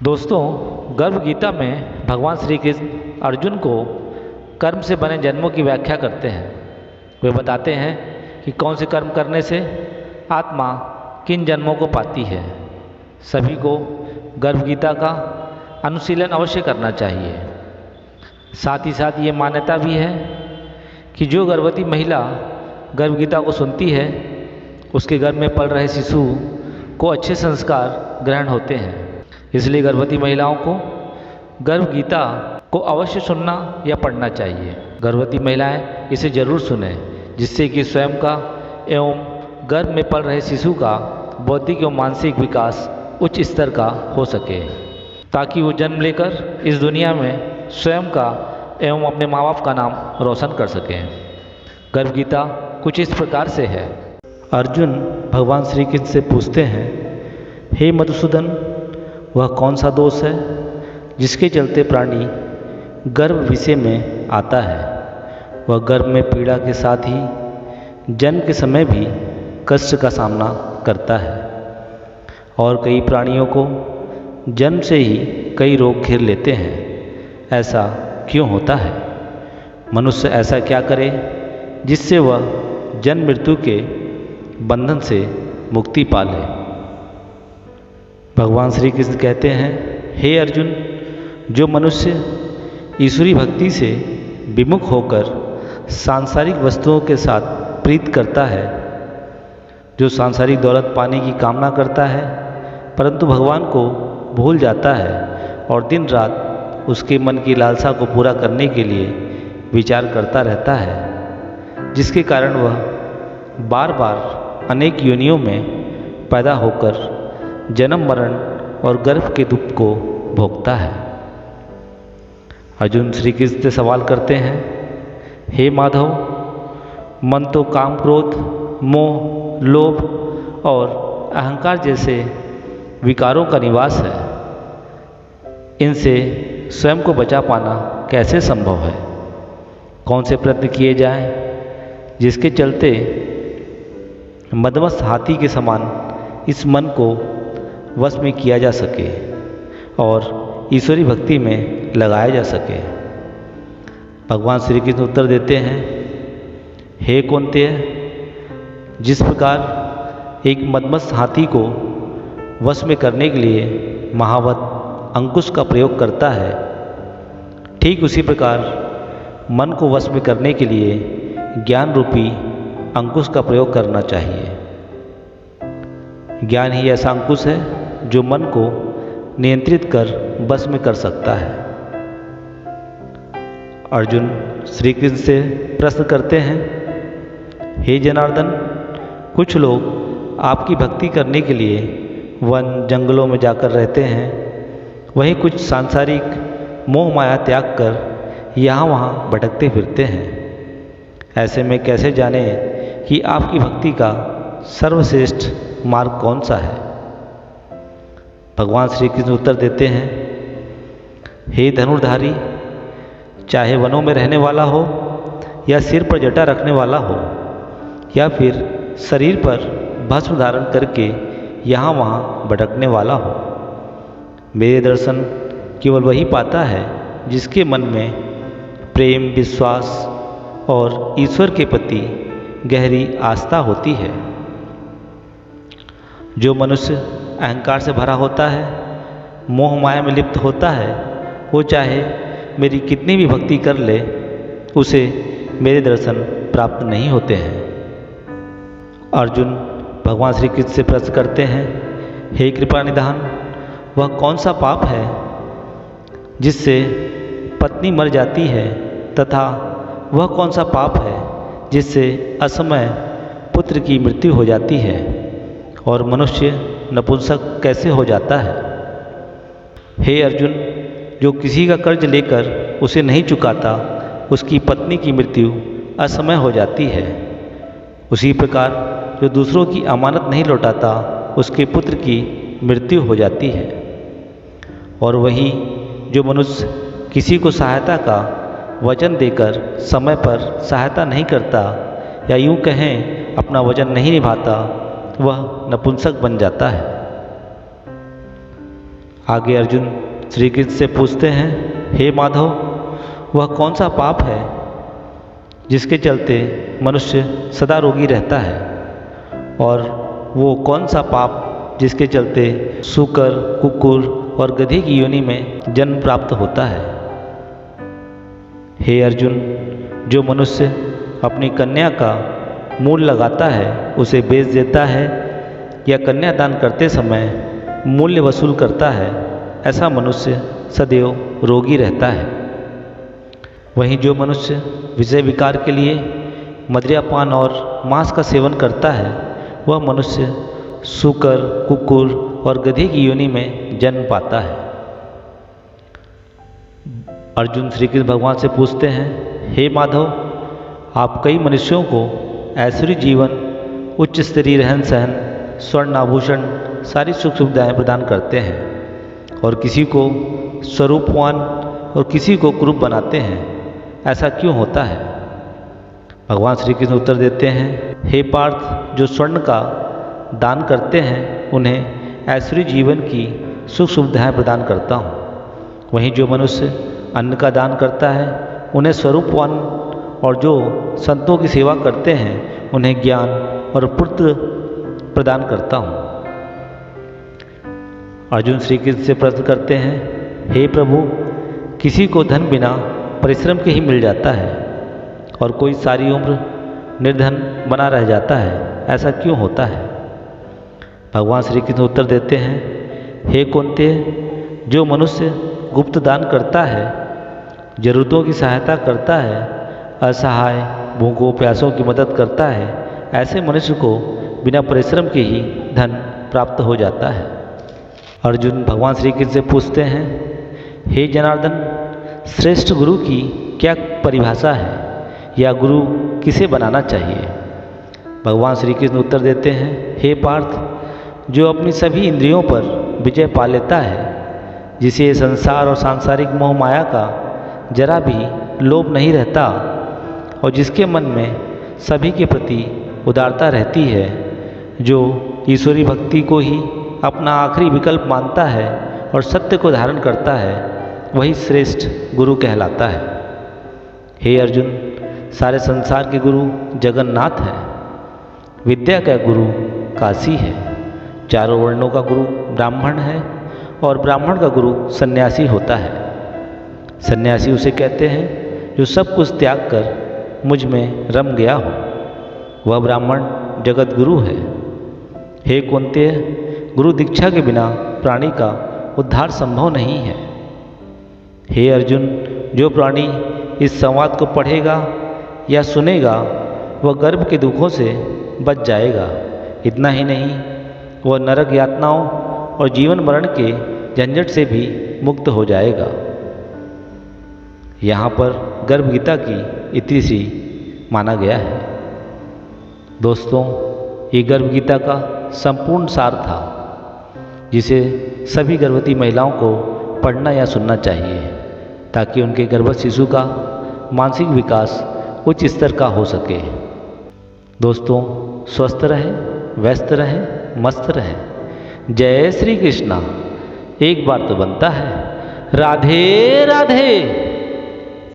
दोस्तों, गर्भ गीता में भगवान श्री कृष्ण अर्जुन को कर्म से बने जन्मों की व्याख्या करते हैं। वे बताते हैं कि कौन से कर्म करने से आत्मा किन जन्मों को पाती है। सभी को गर्भ गीता का अनुशीलन अवश्य करना चाहिए। साथ ही साथ ये मान्यता भी है कि जो गर्भवती महिला गर्भ गीता को सुनती है उसके गर्भ में पल रहे शिशु को अच्छे संस्कार ग्रहण होते हैं। इसलिए गर्भवती महिलाओं को गर्भ गीता को अवश्य सुनना या पढ़ना चाहिए। गर्भवती महिलाएं इसे जरूर सुनें, जिससे कि स्वयं का एवं गर्भ में पल रहे शिशु का बौद्धिक एवं मानसिक विकास उच्च स्तर का हो सके, ताकि वो जन्म लेकर इस दुनिया में स्वयं का एवं अपने माँ बाप का नाम रोशन कर सकें। गर्भ गीता कुछ इस प्रकार से है। अर्जुन भगवान श्री कृष्ण से पूछते हैं, हे मधुसूदन, वह कौन सा दोष है जिसके चलते प्राणी गर्भ विषय में आता है। वह गर्भ में पीड़ा के साथ ही जन्म के समय भी कष्ट का सामना करता है और कई प्राणियों को जन्म से ही कई रोग घेर लेते हैं। ऐसा क्यों होता है? मनुष्य ऐसा क्या करे जिससे वह जन्म मृत्यु के बंधन से मुक्ति पा ले? भगवान श्री कृष्ण कहते हैं, हे अर्जुन, जो मनुष्य ईश्वरी भक्ति से विमुख होकर सांसारिक वस्तुओं के साथ प्रीत करता है, जो सांसारिक दौलत पाने की कामना करता है परंतु भगवान को भूल जाता है और दिन रात उसके मन की लालसा को पूरा करने के लिए विचार करता रहता है, जिसके कारण वह बार बार अनेक योनियों में पैदा होकर जन्म मरण और गर्भ के दुख को भोगता है। अर्जुन श्री कृष्ण से सवाल करते हैं, हे माधव, मन तो काम क्रोध मोह लोभ और अहंकार जैसे विकारों का निवास है। इनसे स्वयं को बचा पाना कैसे संभव है? कौन से प्रयत्न किए जाएं जिसके चलते मदमस्त हाथी के समान इस मन को वश में किया जा सके और ईश्वरी भक्ति में लगाया जा सके? भगवान श्री कृष्ण उत्तर देते हैं, हे कौन्तेय, जिस प्रकार एक मदमस्त हाथी को वश में करने के लिए महावत अंकुश का प्रयोग करता है, ठीक उसी प्रकार मन को वश में करने के लिए ज्ञान रूपी अंकुश का प्रयोग करना चाहिए। ज्ञान ही ऐसा अंकुश है जो मन को नियंत्रित कर बस में कर सकता है। अर्जुन श्री कृष्ण से प्रश्न करते हैं, हे जनार्दन, कुछ लोग आपकी भक्ति करने के लिए वन जंगलों में जाकर रहते हैं, वहीं कुछ सांसारिक मोह माया त्याग कर यहाँ वहाँ भटकते फिरते हैं। ऐसे में कैसे जाने कि आपकी भक्ति का सर्वश्रेष्ठ मार्ग कौन सा है? भगवान श्री कृष्ण उत्तर देते हैं, हे धनुर्धारी, चाहे वनों में रहने वाला हो या सिर पर जटा रखने वाला हो या फिर शरीर पर भस्म धारण करके यहाँ वहाँ भटकने वाला हो, मेरे दर्शन केवल वही पाता है जिसके मन में प्रेम विश्वास और ईश्वर के प्रति गहरी आस्था होती है। जो मनुष्य अहंकार से भरा होता है, मोह माया में लिप्त होता है, वो चाहे मेरी कितनी भी भक्ति कर ले, उसे मेरे दर्शन प्राप्त नहीं होते हैं। अर्जुन भगवान श्री कृष्ण से प्रश्न करते हैं, हे कृपा निधान, वह कौन सा पाप है जिससे पत्नी मर जाती है तथा वह कौन सा पाप है जिससे असमय पुत्र की मृत्यु हो जाती है और मनुष्य नपुंसक कैसे हो जाता है? हे अर्जुन, जो किसी का कर्ज लेकर उसे नहीं चुकाता, उसकी पत्नी की मृत्यु असमय हो जाती है। उसी प्रकार जो दूसरों की अमानत नहीं लौटाता, उसके पुत्र की मृत्यु हो जाती है। और वही जो मनुष्य किसी को सहायता का वचन देकर समय पर सहायता नहीं करता या यूँ कहें अपना वचन नहीं निभाता, वह नपुंसक बन जाता है। आगे अर्जुन श्री कृष्ण से पूछते हैं, हे माधव, वह कौन सा पाप है जिसके चलते मनुष्य सदा रोगी रहता है, और वो कौन सा पाप जिसके चलते सूकर, कुकुर और गधी की योनि में जन्म प्राप्त होता है। हे अर्जुन, जो मनुष्य अपनी कन्या का मूल लगाता है, उसे बेच देता है या कन्यादान करते समय मूल्य वसूल करता है, ऐसा मनुष्य सदैव रोगी रहता है। वहीं जो मनुष्य विषय विकार के लिए मदिरापान और मांस का सेवन करता है, वह मनुष्य सूकर, कुकुर और गधी की योनि में जन्म पाता है। अर्जुन श्री कृष्ण भगवान से पूछते हैं, हे माधव, आप कई मनुष्यों को ऐश्वर्य जीवन, उच्च स्तरीय रहन सहन, स्वर्ण आभूषण, सारी सुख सुविधाएं प्रदान करते हैं, और किसी को स्वरूपवान और किसी को कुरूप बनाते हैं, ऐसा क्यों होता है? भगवान श्री कृष्ण उत्तर देते हैं, हे पार्थ, जो स्वर्ण का दान करते हैं उन्हें ऐश्वर्य जीवन की सुख सुविधाएं प्रदान करता हूँ। वहीं जो मनुष्य अन्न का दान करता है उन्हें स्वरूपवान, और जो संतों की सेवा करते हैं उन्हें ज्ञान और पुत्र प्रदान करता हूँ। अर्जुन श्री कृष्ण से प्रश्न करते हैं, हे प्रभु, किसी को धन बिना परिश्रम के ही मिल जाता है और कोई सारी उम्र निर्धन बना रह जाता है, ऐसा क्यों होता है? भगवान श्री कृष्ण उत्तर देते हैं, हे कुंती, जो मनुष्य गुप्त दान करता है, जरूरतों की सहायता करता है, असहाय भूखों प्यासों की मदद करता है, ऐसे मनुष्य को बिना परिश्रम के ही धन प्राप्त हो जाता है। अर्जुन भगवान श्री कृष्ण से पूछते हैं, हे जनार्दन, श्रेष्ठ गुरु की क्या परिभाषा है, या गुरु किसे बनाना चाहिए? भगवान श्री कृष्ण उत्तर देते हैं, हे पार्थ, जो अपनी सभी इंद्रियों पर विजय पा लेता है, जिसे संसार और सांसारिक मोह माया का जरा भी लोभ नहीं रहता, और जिसके मन में सभी के प्रति उदारता रहती है, जो ईश्वरी भक्ति को ही अपना आखिरी विकल्प मानता है और सत्य को धारण करता है, वही श्रेष्ठ गुरु कहलाता है। हे अर्जुन, सारे संसार के गुरु जगन्नाथ है, विद्या का गुरु काशी है, चारों वर्णों का गुरु ब्राह्मण है, और ब्राह्मण का गुरु सन्यासी होता है। सन्यासी उसे कहते हैं जो सब कुछ त्याग कर मुझ में रम गया हो, वह ब्राह्मण जगत गुरु है। हे कुंती, गुरु दीक्षा के बिना प्राणी का उद्धार संभव नहीं है। हे अर्जुन, जो प्राणी इस संवाद को पढ़ेगा या सुनेगा, वह गर्भ के दुखों से बच जाएगा। इतना ही नहीं, वह नरक यातनाओं और जीवन मरण के झंझट से भी मुक्त हो जाएगा। यहाँ पर गर्भ गीता की इतिश्री माना गया है। दोस्तों, ये गर्भ गीता का संपूर्ण सार था, जिसे सभी गर्भवती महिलाओं को पढ़ना या सुनना चाहिए, ताकि उनके गर्भस्थ शिशु का मानसिक विकास उच्च स्तर का हो सके। दोस्तों, स्वस्थ रहें, व्यस्त रहें, मस्त रहें। जय श्री कृष्णा। एक बार तो बनता है, राधे राधे।